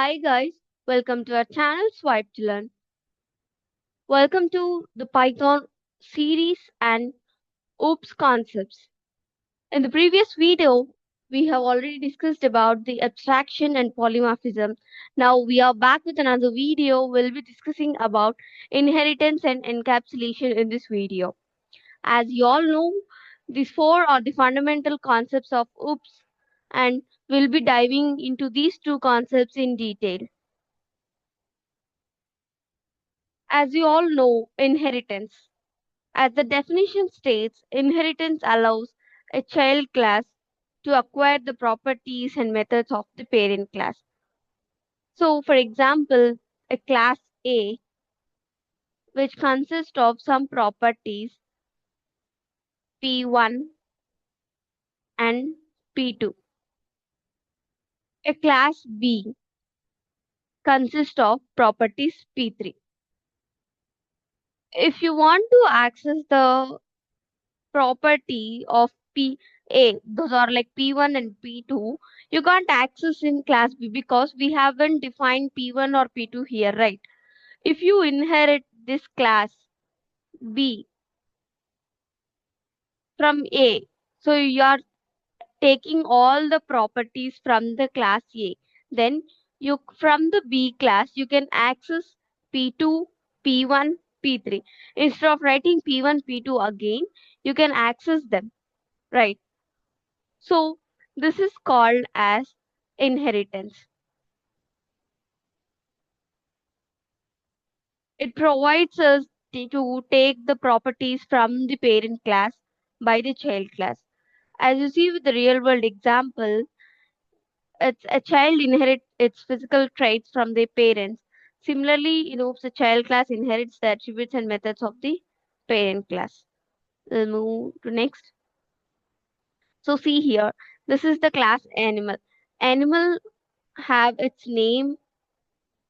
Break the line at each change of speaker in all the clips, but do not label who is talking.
Hi guys, welcome to our channel Swipe to Learn. Welcome to the Python series and OOPS concepts. In the previous video, we have already discussed about the abstraction and polymorphism. Now we are back with another video. We'll be discussing about inheritance and encapsulation in this video. As you all know, these four are the fundamental concepts of OOPS and we'll be diving into these two concepts in detail. As you all know, inheritance. As the definition states, inheritance allows a child class to acquire the properties and methods of the parent class. So, for example, a class A, which consists of some properties P1 and P2. A class B consists of properties P3. If you want to access the property of PA, those are like P1 and P2, you can't access in class B because we haven't defined P1 or P2 here, right? If you inherit this class B from A, so you are taking all the properties from the class A, then you from the B class you can access P2, P1, P3. Instead of writing P1, P2 again, you can access them, right? So this is called as inheritance. It provides us to take the properties from the parent class by the child class. As you see with the real world example, it's a child inherits its physical traits from their parents. Similarly, the child class inherits the attributes and methods of the parent class. We'll move to next. So see here, this is the class animal. Animal have its name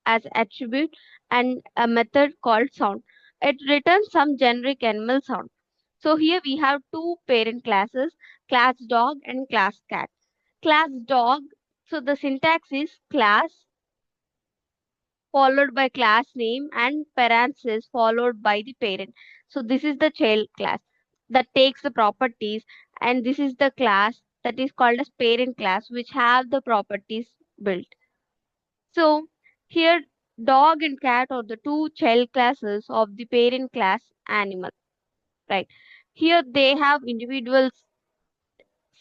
as attribute and a method called sound. It returns some generic animal sound. So here we have two parent classes, class dog and class cat. Class dog, so the syntax is class followed by class name and parenthesis followed by the parent. So this is the child class that takes the properties, and this is the class that is called as parent class which have the properties built. So here dog and cat are the two child classes of the parent class animal, right? Here they have individual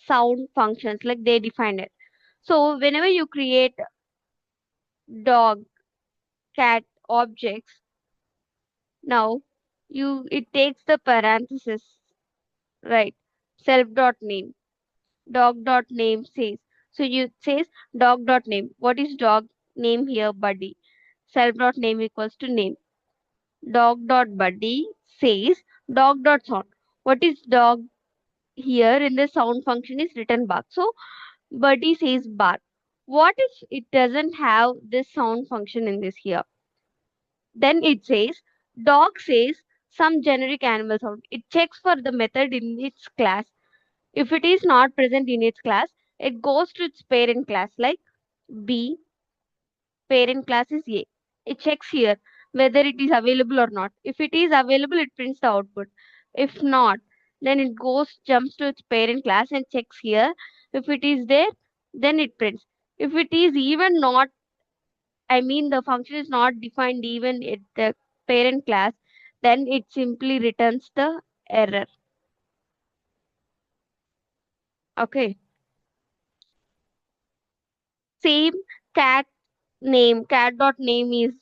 sound functions like they define it. So whenever you create dog, cat objects, now it takes the parenthesis, right? Self dot name, dog dot name says. So you says dog dot name. What is dog name here? Buddy. Self dot name equals to name. Dog dot buddy says dog dot sound. What is dog here in the sound function is written bark. So buddy says bark. What if it doesn't have this sound function in this here? Then it says dog says some generic animal sound. It checks for the method in its class. If it is not present in its class, it goes to its parent class like B, parent class is A. It checks here whether it is available or not. If it is available, it prints the output. If not, then it jumps to its parent class and checks here. If it is there, then it prints. If it is even not, the function is not defined even at the parent class, then it simply returns the error. Okay. Same cat name, cat dot name is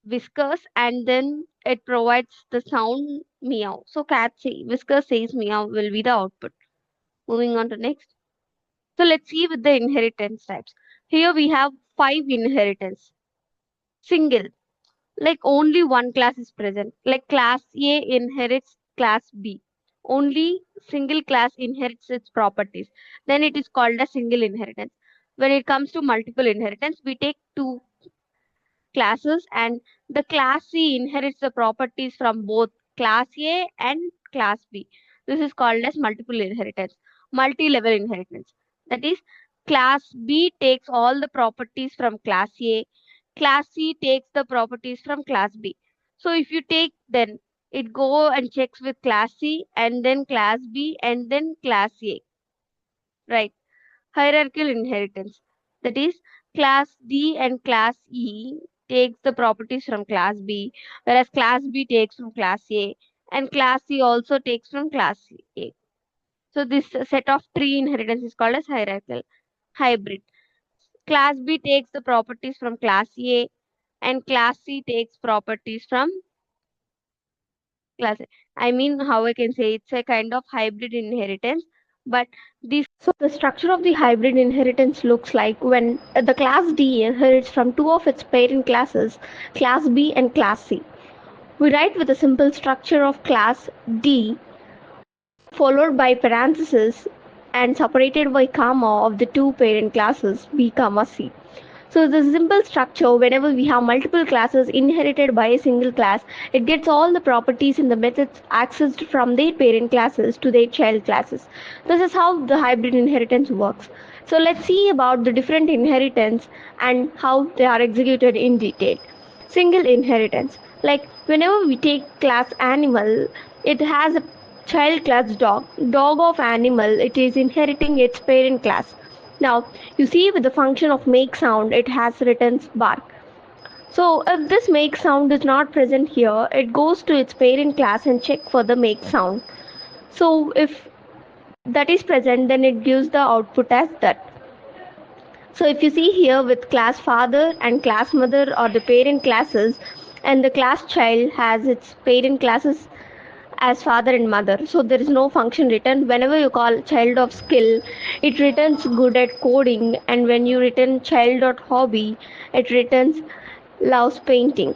whiskers, and then it provides the sound meow. So whiskers says meow will be the output. Moving on to next. So let's see with the inheritance types. Here we have 5 inheritance. Single, like only one class is present. Like class A inherits class B. Only single class inherits its properties. Then it is called a single inheritance. When it comes to multiple inheritance, we take two classes, and the class C inherits the properties from both class A and class B. This is called as multiple inheritance, multi-level inheritance. That is, Class B takes all the properties from class A. Class C takes the properties from class B. So if you take, then it go and checks with class C and then class B and then class A. Right. Hierarchical inheritance. That is, class D and class E takes the properties from class B, whereas class B takes from class A, and class C also takes from class A. So this set of tree inheritance is called as hierarchical. Hybrid. Class B takes the properties from class A, and class C takes properties from class A. I mean, how I can say, it's a kind of hybrid inheritance, but this.
So the structure of the hybrid inheritance looks like when the class D inherits from two of its parent classes, class B and class C. We write with a simple structure of class D followed by parentheses and separated by comma of the two parent classes B comma C. So the simple structure, whenever we have multiple classes inherited by a single class, it gets all the properties in the methods accessed from their parent classes to their child classes. This is how the hybrid inheritance works. So let's see about the different inheritance and how they are executed in detail. Single inheritance. Like whenever we take class animal, it has a child class dog. Dog of animal, it is inheriting its parent class. Now, you see with the function of make sound, it has returns bark. So if this make sound is not present here, it goes to its parent class and check for the make sound. So if that is present, then it gives the output as that. So if you see here with class father and class mother or the parent classes, and the class child has its parent classes as father and mother, so there is no function written. Whenever you call child of skill, it returns good at coding, and when you return child dot hobby, it returns loves painting.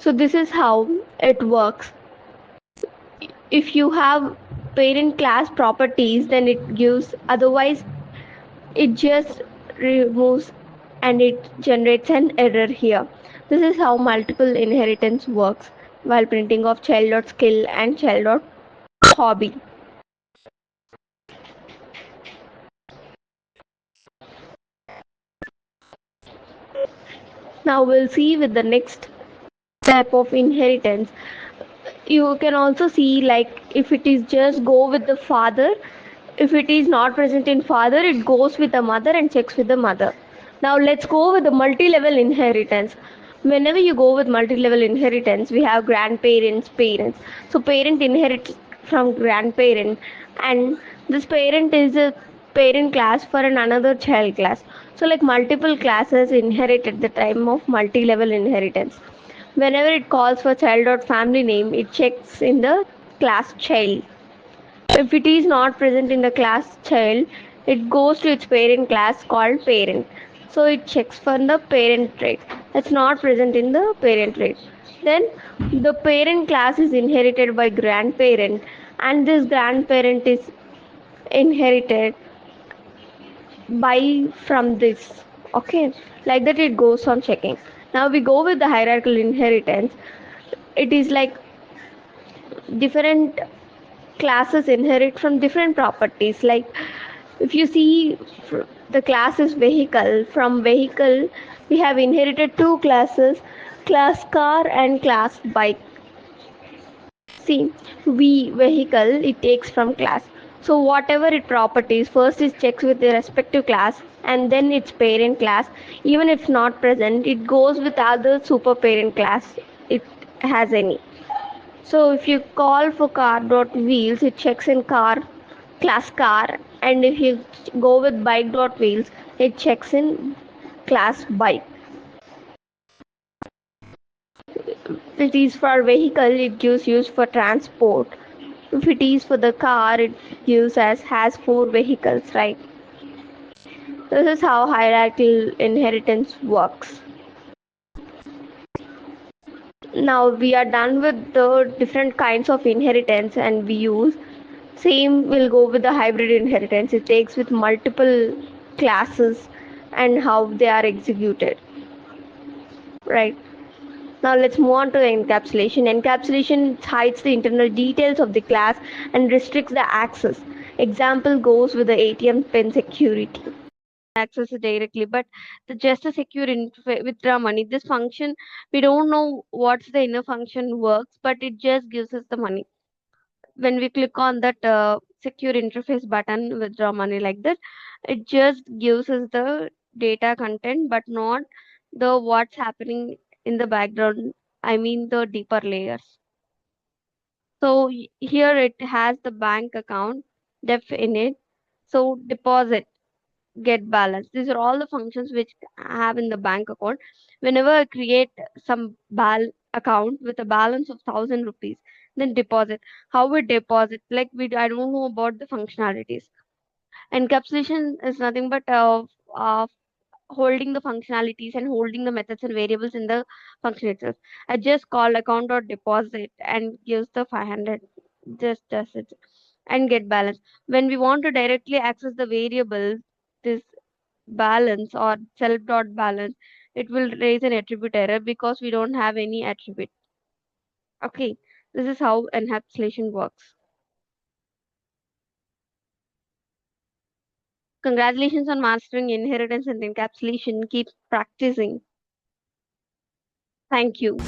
So this is how it works. If you have parent class properties, then it gives, otherwise it just removes and it generates an error here. This is how multiple inheritance works while printing of child dot skill and child dot hobby. Now we'll see with the next type of inheritance. You can also see, like, if it is just go with the father, if it is not present in father, it goes with the mother and checks with the mother. Now let's go with the multi-level inheritance. Whenever you go with multi-level inheritance, we have grandparents, parents. So parent inherits from grandparent, and this parent is a parent class for another child class. So like multiple classes inherit at the time of multi-level inheritance. Whenever it calls for child or family name, it checks in the class child. If it is not present in the class child, it goes to its parent class called parent. So it checks for the parent trait. It's not present in the parent trait. Then the parent class is inherited by grandparent, and this grandparent is inherited by from this. Okay, like that it goes on checking. Now we go with the hierarchical inheritance. It is like different classes inherit from different properties. Like if you see the class is vehicle, from vehicle we have inherited two classes, class car and class bike. See, v vehicle, it takes from class. So whatever it properties, first it checks with the respective class and then its parent class. Even if not present, it goes with other super parent class it has any. So if you call for car dot wheels, it checks in car class car, and if you go with bike dot wheels, it checks in class bike. If it is for vehicle, it gives use for transport. If it is for the car, it gives as has four vehicles, right? This is how hierarchical inheritance works. Now we are done with the different kinds of inheritance and we use. Same will go with the hybrid inheritance. It takes with multiple classes and how they are executed. Right. Now let's move on to encapsulation. Encapsulation hides the internal details of the class and restricts the access. Example goes with the ATM pin security.
access it directly, but just a secure withdraw money. This function, we don't know what's the inner function works, but it just gives us the money. When we click on that secure interface button, withdraw money like that, it just gives us the data content, but not the what's happening in the background. I mean the deeper layers. So here it has the bank account def in it. So deposit, get balance. These are all the functions which I have in the bank account. Whenever I create some account with a balance of 1,000 rupees, then deposit. How we deposit? Like I don't know about the functionalities. Encapsulation is nothing but holding the functionalities and holding the methods and variables in the function itself. I just call account or deposit and gives the 500. Just does it and get balance. When we want to directly access the variable, this balance or self dot balance, it will raise an attribute error because we don't have any attribute. Okay, this is how encapsulation works. Congratulations on mastering inheritance and encapsulation. Keep practicing. Thank you.